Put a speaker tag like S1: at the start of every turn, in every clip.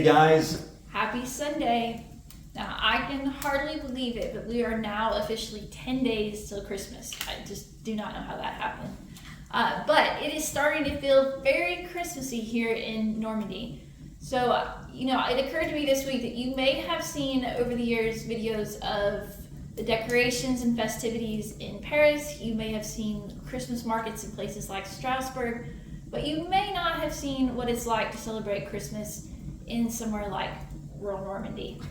S1: Sunday, guys.
S2: Happy Sunday. Now, I can hardly believe it, but we are now officially 10 days till Christmas. I just do not know how that happened. But it is starting to feel very Christmassy here in Normandy. So, it occurred to me this week that you may have seen over the years videos of the decorations and festivities in Paris. You may have seen Christmas markets in places like Strasbourg, but you may not have seen what it's like to celebrate Christmas in somewhere like rural Normandy.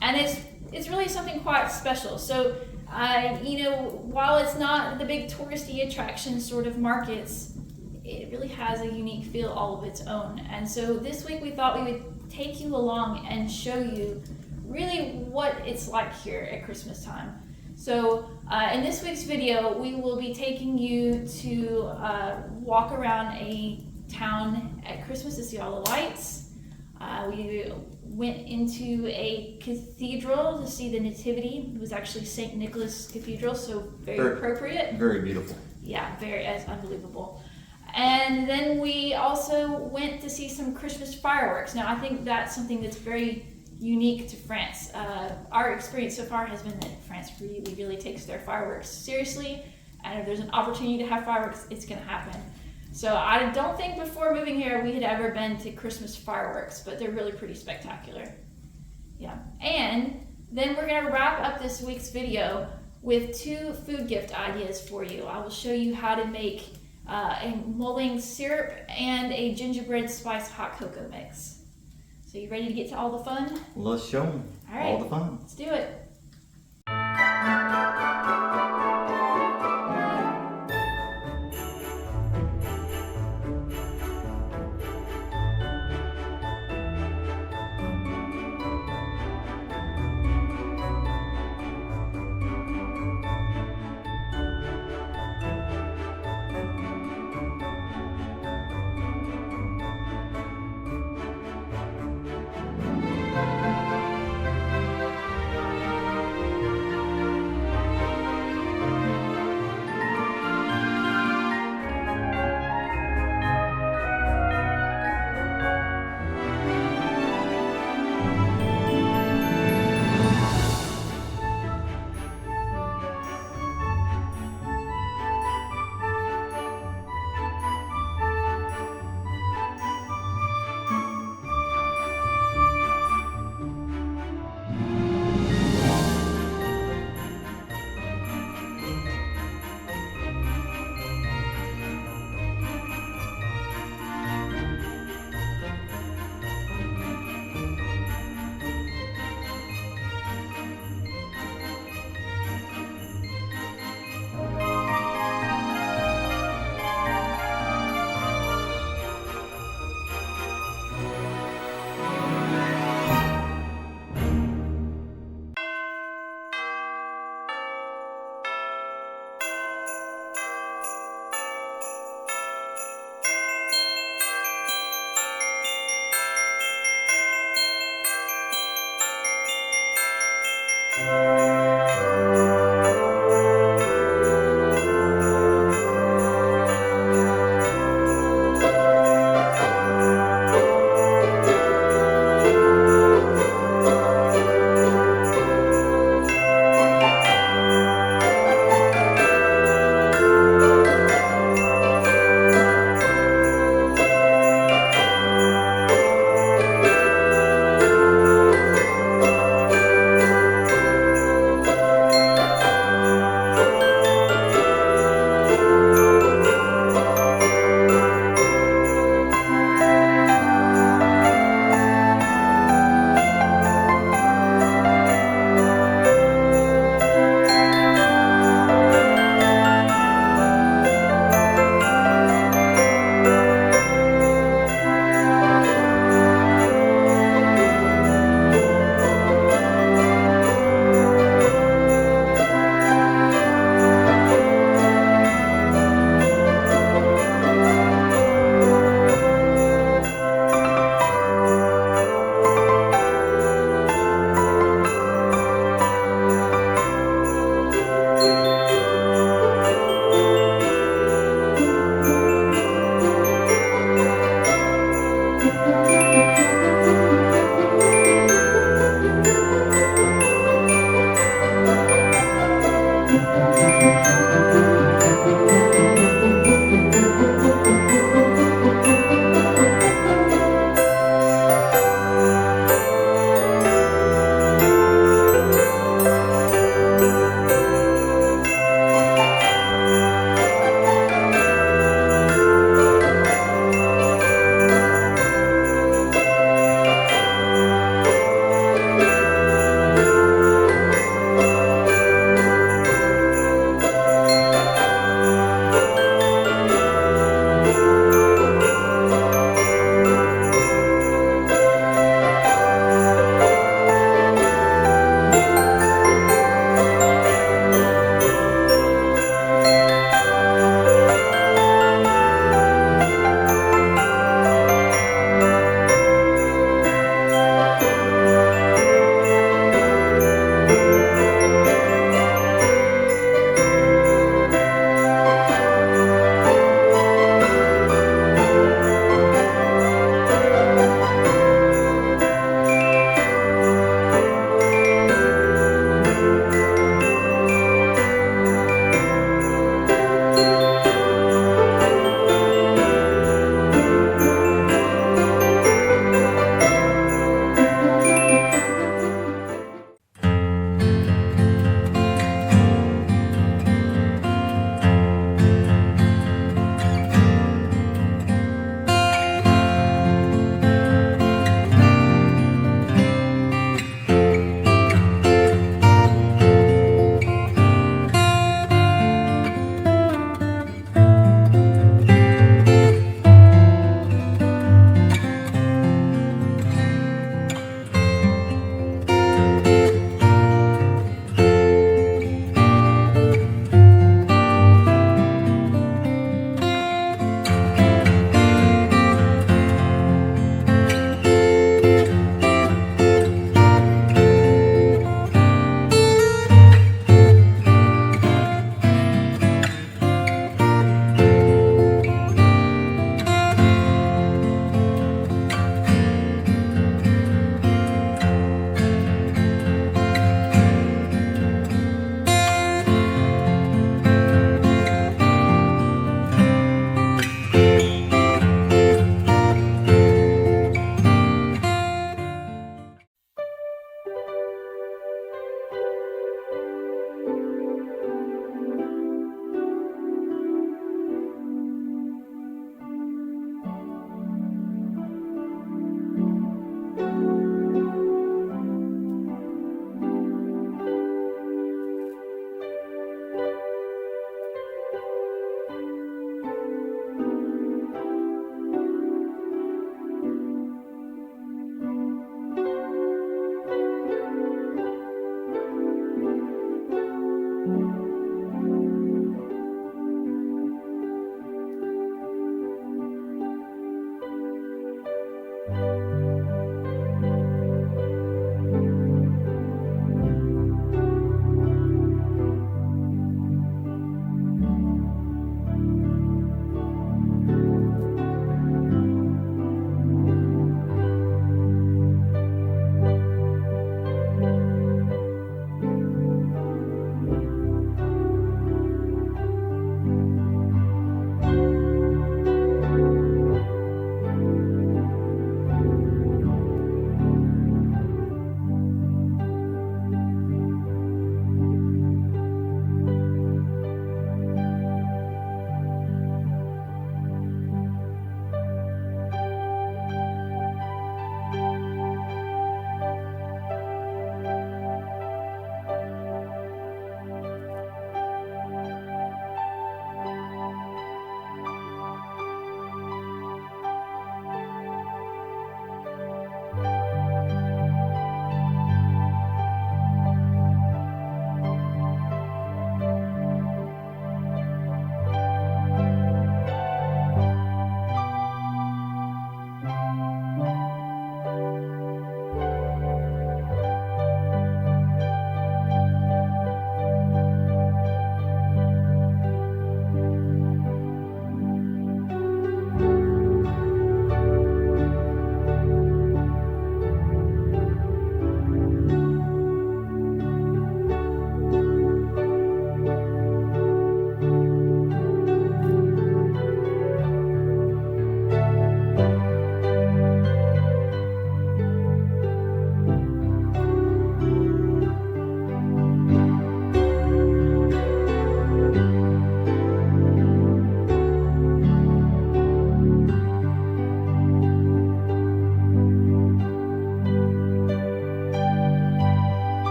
S2: And it's really something quite special. So, while it's not the big touristy attraction sort of markets, it really has a unique feel all of its own. And so this week we thought we would take you along and show you really what it's like here at Christmas time. So in this week's video, we will be taking you to walk around a town at Christmas to see all the lights. We went into a cathedral to see the nativity. It was actually St. Nicholas Cathedral, so very appropriate.
S1: Very beautiful.
S2: Yeah, it's unbelievable. And then we also went to see some Christmas fireworks. Now, I think that's something that's very unique to France. Our experience so far has been that France really, really takes their fireworks seriously, and if there's an opportunity to have fireworks, it's going to happen. So I don't think before moving here we had ever been to Christmas fireworks, but they're really pretty spectacular. Yeah, and then we're going to wrap up this week's video with 2 food gift ideas for you. I will show you how to make a mulling syrup and a gingerbread spiced hot cocoa mix. So you ready to get to all the fun?
S1: Let's show them all the fun.
S2: Let's do it.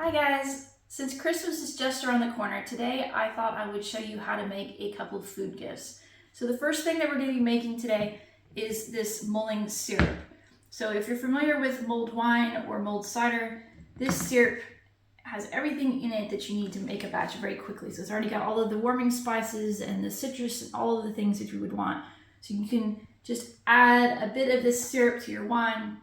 S2: Hi guys! Since Christmas is just around the corner, today I thought I would show you how to make a couple of food gifts. So the first thing that we're going to be making today is this mulling syrup. So if you're familiar with mulled wine or mulled cider, this syrup has everything in it that you need to make a batch very quickly. So it's already got all of the warming spices and the citrus and all of the things that you would want. So you can just add a bit of this syrup to your wine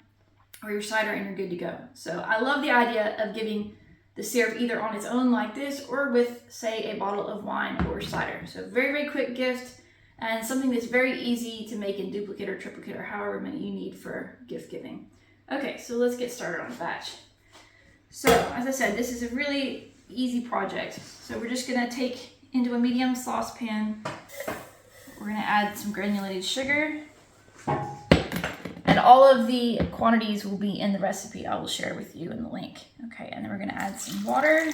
S2: or your cider and you're good to go. So I love the idea of giving the syrup either on its own like this or with, say, a bottle of wine or cider. So very, very quick gift and something that's very easy to make in duplicate or triplicate or however many you need for gift giving. Okay, so let's get started on the batch. So as I said, this is a really easy project. So we're just gonna take into a medium saucepan, we're gonna add some granulated sugar, and all of the quantities will be in the recipe I will share with you in the link. Okay, and then we're gonna add some water.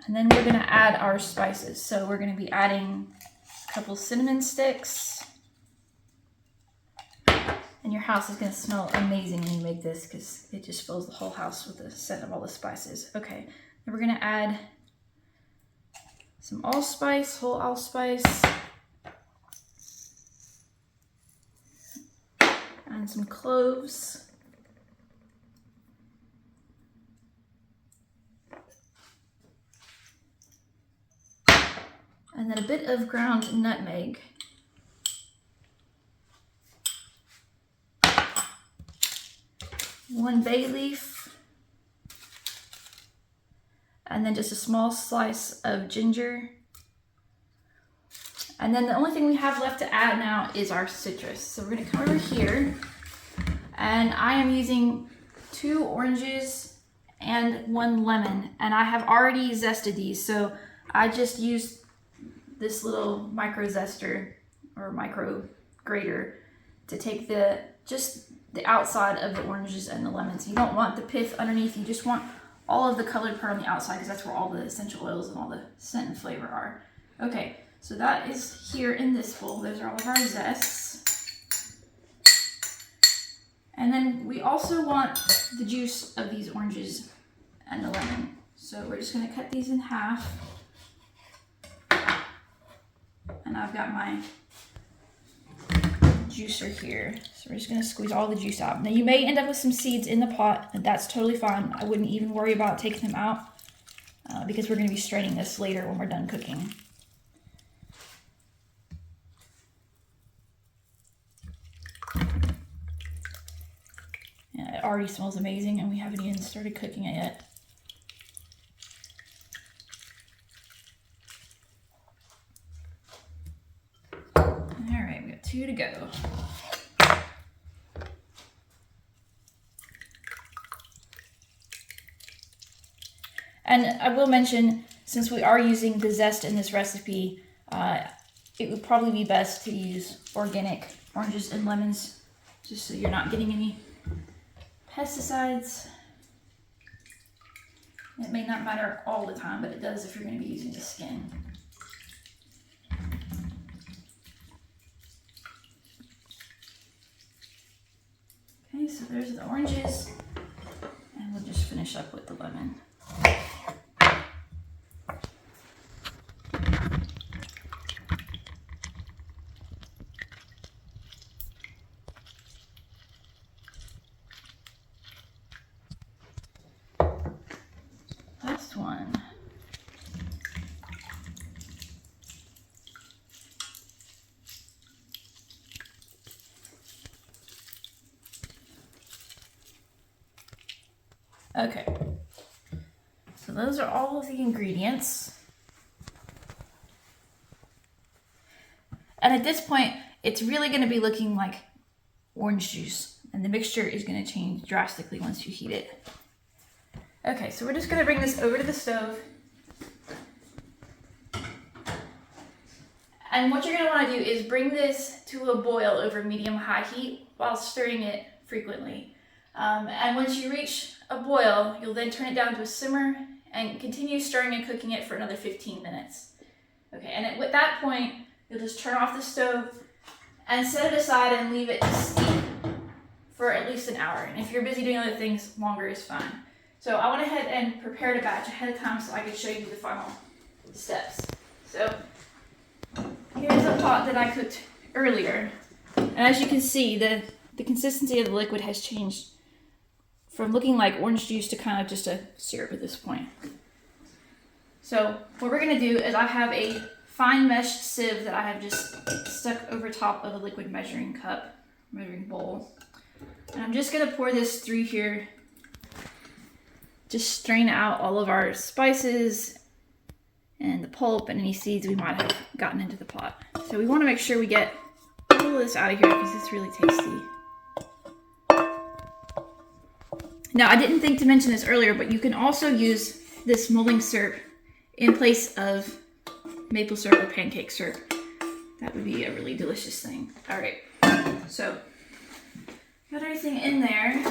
S2: And then we're gonna add our spices. So we're gonna be adding a couple cinnamon sticks. And your house is gonna smell amazing when you make this because it just fills the whole house with the scent of all the spices. Okay, then we're gonna add some allspice, whole allspice. And some cloves. And then a bit of ground nutmeg. One bay leaf. And then just a small slice of ginger. And then the only thing we have left to add now is our citrus. So we're gonna come over here and I am using 2 oranges and 1 lemon. And I have already zested these. So I just used this little micro zester or micro grater to take just the outside of the oranges and the lemons. You don't want the pith underneath. You just want all of the colored part on the outside because that's where all the essential oils and all the scent and flavor are. Okay. So that is here in this bowl. Those are all of our zests. And then we also want the juice of these oranges and the lemon. So we're just gonna cut these in half. And I've got my juicer here. So we're just gonna squeeze all the juice out. Now you may end up with some seeds in the pot, and that's totally fine. I wouldn't even worry about taking them out because we're gonna be straining this later when we're done cooking. It already smells amazing and we haven't even started cooking it yet. All right, we got 2 to go. And I will mention, since we are using the zest in this recipe, it would probably be best to use organic oranges and lemons, just so you're not getting any pesticides. It may not matter all the time, but it does if you're going to be using the skin. Okay, so there's the oranges, and we'll just finish up with the lemon. Last one. Okay, so those are all of the ingredients. And at this point, it's really going to be looking like orange juice, and the mixture is going to change drastically once you heat it. Okay, so we're just going to bring this over to the stove. And what you're going to want to do is bring this to a boil over medium-high heat while stirring it frequently. And once you reach a boil, you'll then turn it down to a simmer and continue stirring and cooking it for another 15 minutes. Okay, and at that point, you'll just turn off the stove and set it aside and leave it to steep for at least an hour. And if you're busy doing other things, longer is fine. So I went ahead and prepared a batch ahead of time so I could show you the final steps. So here's a pot that I cooked earlier. And as you can see, the consistency of the liquid has changed from looking like orange juice to kind of just a syrup at this point. So what we're gonna do is I have a fine mesh sieve that I have just stuck over top of a liquid measuring bowl. And I'm just gonna pour this through here. Just strain out all of our spices and the pulp and any seeds we might have gotten into the pot. So we wanna make sure we get all of this out of here because it's really tasty. Now, I didn't think to mention this earlier, but you can also use this mulling syrup in place of maple syrup or pancake syrup. That would be a really delicious thing. All right, so got everything in there,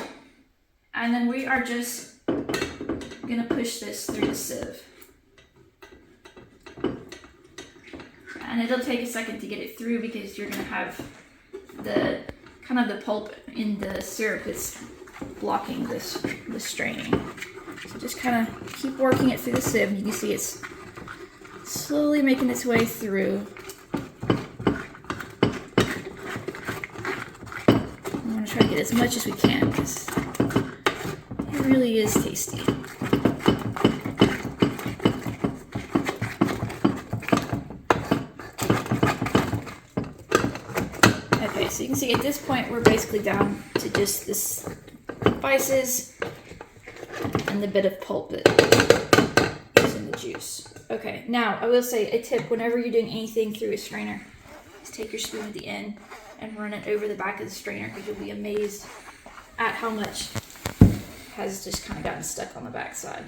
S2: and then we are just gonna push this through the sieve. And it'll take a second to get it through because you're gonna have the kind of the pulp in the syrup that's blocking the straining. So just kind of keep working it through the sieve, and you can see it's slowly making its way through. We want to try to get as much as we can because it really is tasty. Okay, so you can see at this point we're basically down to just this spices and the bit of pulp that is in the juice. Okay, now I will say a tip whenever you're doing anything through a strainer is take your spoon at the end and run it over the back of the strainer because you'll be amazed at how much has just kind of gotten stuck on the back side.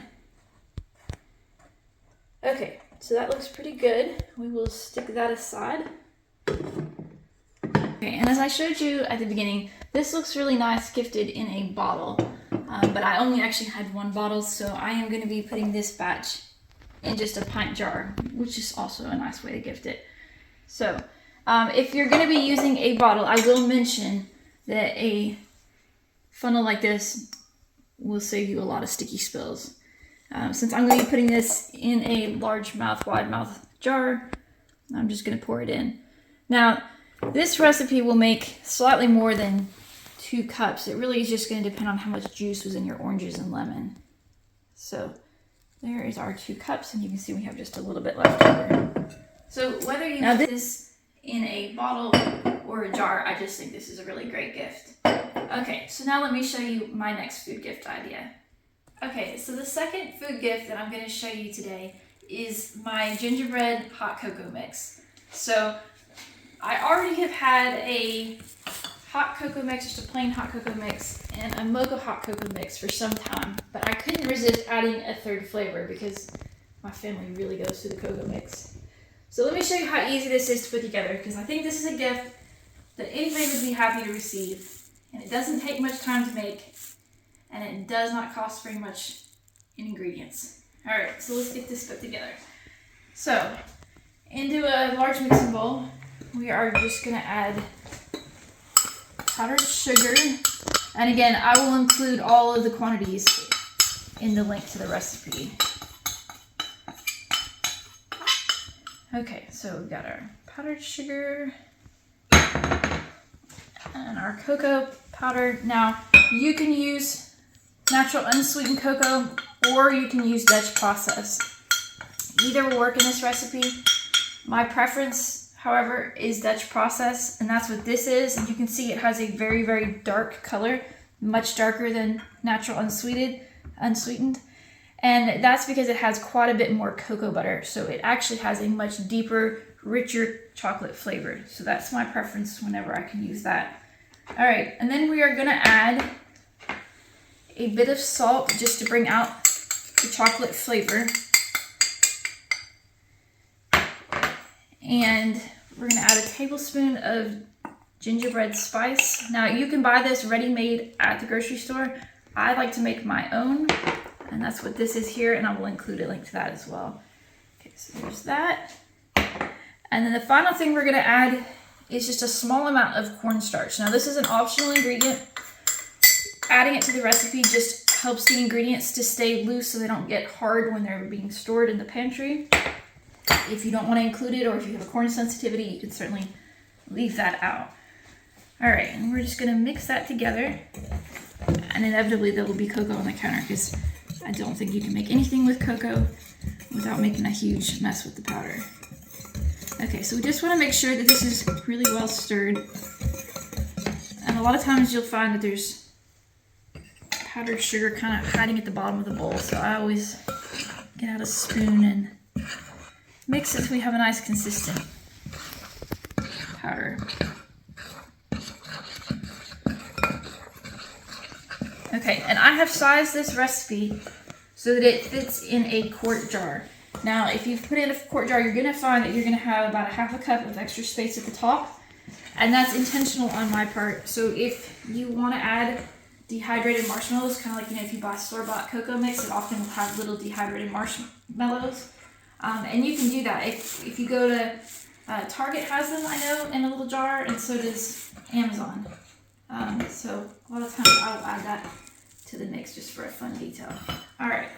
S2: Okay, so that looks pretty good. We will stick that aside. Okay, and as I showed you at the beginning, this looks really nice gifted in a bottle, but I only actually had one bottle, so I am going to be putting this batch in just a pint jar, which is also a nice way to gift it. So if you're going to be using a bottle, I will mention that a funnel like this will save you a lot of sticky spills. Since I'm going to be putting this in a large mouth, wide mouth jar, I'm just going to pour it in. Now, this recipe will make slightly more than 2 cups. It really is just going to depend on how much juice was in your oranges and lemon. So there is our 2 cups, and you can see we have just a little bit left over. So whether you put this in a bottle or a jar, I just think this is a really great gift. Okay, so now let me show you my next food gift idea. Okay, so the second food gift that I'm going to show you today is my gingerbread hot cocoa mix. So I already have had a hot cocoa mix, just a plain hot cocoa mix, and a mocha hot cocoa mix for some time, but I couldn't resist adding a third flavor because my family really goes to the cocoa mix. So let me show you how easy this is to put together, because I think this is a gift that anybody would be happy to receive, and it doesn't take much time to make, and it does not cost very much in ingredients. All right, so let's get this put together. So into a large mixing bowl, we are just going to add powdered sugar. And again, I will include all of the quantities in the link to the recipe. Okay, so we've got our powdered sugar and our cocoa powder. Now, you can use natural unsweetened cocoa or you can use Dutch process. Either will work in this recipe. My preference, however, is Dutch process, and that's what this is. And you can see it has a very, very dark color, much darker than natural unsweetened. And that's because it has quite a bit more cocoa butter. So it actually has a much deeper, richer chocolate flavor. So that's my preference whenever I can use that. All right, and then we are gonna add a bit of salt just to bring out the chocolate flavor. And we're gonna add a tablespoon of gingerbread spice. Now you can buy this ready-made at the grocery store. I like to make my own, and that's what this is here, and I will include a link to that as well. Okay, so there's that. And then the final thing we're gonna add is just a small amount of cornstarch. Now this is an optional ingredient, adding it to the recipe just helps the ingredients to stay loose so they don't get hard when they're being stored in the pantry. If you don't want to include it, or if you have a corn sensitivity, you can certainly leave that out. All right, and we're just gonna mix that together. And inevitably there will be cocoa on the counter because I don't think you can make anything with cocoa without making a huge mess with the powder. Okay, so we just want to make sure that this is really well stirred. And a lot of times you'll find that there's powdered sugar kind of hiding at the bottom of the bowl. So I always get out a spoon and mix it so we have a nice consistent powder. Okay, and I have sized this recipe so that it fits in a quart jar. Now, if you put it in a quart jar, you're gonna find that you're gonna have about a half a cup of extra space at the top, and that's intentional on my part. So if you wanna add dehydrated marshmallows, kind of like, if you buy store-bought cocoa mix, it often will have little dehydrated marshmallows. And you can do that. If you go to, Target has them, I know, in a little jar, and so does Amazon. So a lot of times I'll add that to the mix just for a fun detail. All right,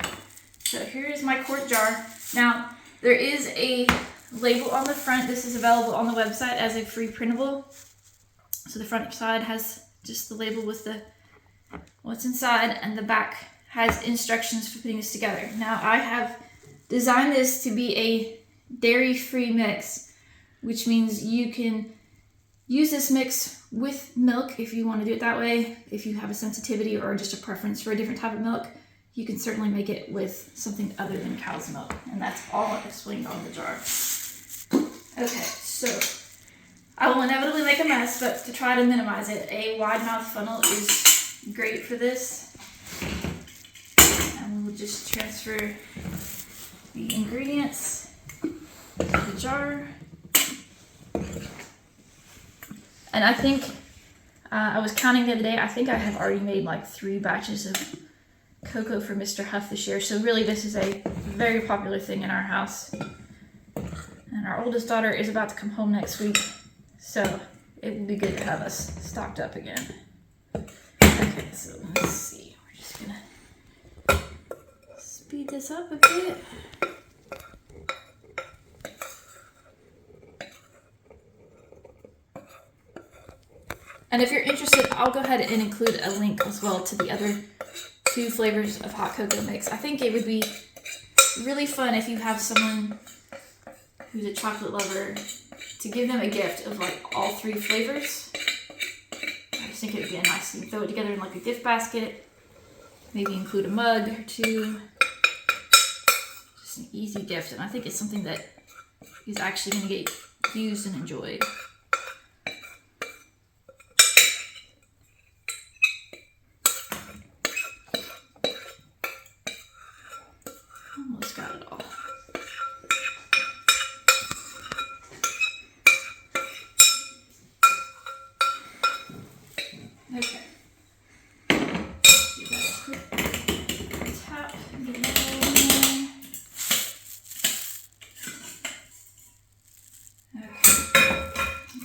S2: so here is my quart jar. Now, there is a label on the front. This is available on the website as a free printable. So the front side has just the label with the what's inside, and the back has instructions for putting this together. Now, I have designed this to be a dairy-free mix, which means you can use this mix with milk if you want to do it that way. If you have a sensitivity or just a preference for a different type of milk, you can certainly make it with something other than cow's milk. And that's all explained on the jar. Okay, so I will inevitably make a mess, but to try to minimize it, a wide mouth funnel is great for this. And we'll just transfer the ingredients to the jar. And I think, I was counting the other day, I think I have already made like 3 batches of cocoa for Mr. Huff this year. So really this is a very popular thing in our house. And our oldest daughter is about to come home next week, so it will be good to have us stocked up again. Okay, so let's see. We're just gonna speed this up a bit. And if you're interested, I'll go ahead and include a link as well to the other 2 flavors of hot cocoa mix. I think it would be really fun if you have someone who's a chocolate lover to give them a gift of like all 3 flavors. I just think it would be a nice thing. Throw it together in like a gift basket. Maybe include a mug or 2. Just an easy gift. And I think it's something that is actually going to get used and enjoyed. Almost got it all. Okay. Give that a quick tap and get it all in there. Okay.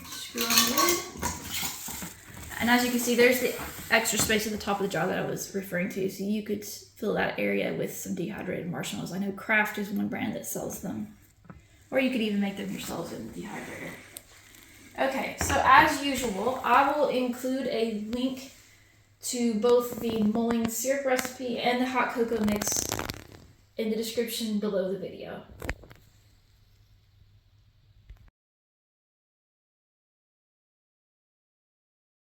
S2: Screw on the lid. And as you can see, there's the extra space at the top of the jar that I was referring to, so you could fill that area with some dehydrated marshmallows. I know Kraft is one brand that sells them, or you could even make them yourselves in the dehydrator. Okay, so as usual, I will include a link to both the mulling syrup recipe and the hot cocoa mix in the description below the video.